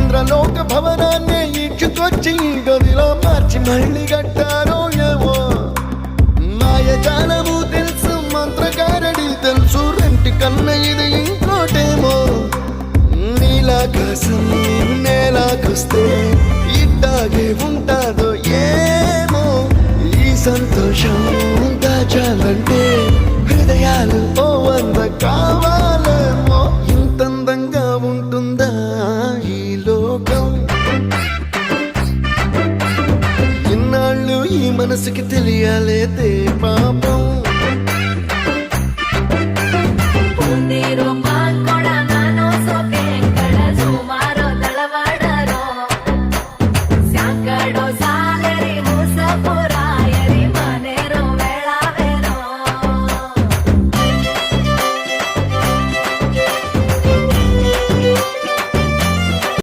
ఇంద్రలోక భవనాన్ని ఈడ్చుకొచ్చి గదిలో మార్చి మళ్ళీ కట్టారో ఏమో మాయజాలము తెలుసు మంత్రగారడి తెలుసు రెంటి కన్న ఇది ఇంకోటేమో నీలాకాశం నేలాకొస్తే ఇట్టాగే ఉంటాదో ఏమో ఈ సంతోషం దాచాలంటే హృదయాలు ఓ వంద కావాలేమో ఇంతందంగా ఉంటుందా ఈ లోకం ఇన్నాళ్ళు ఈ మనసుకి తెలియాలేదే పాపం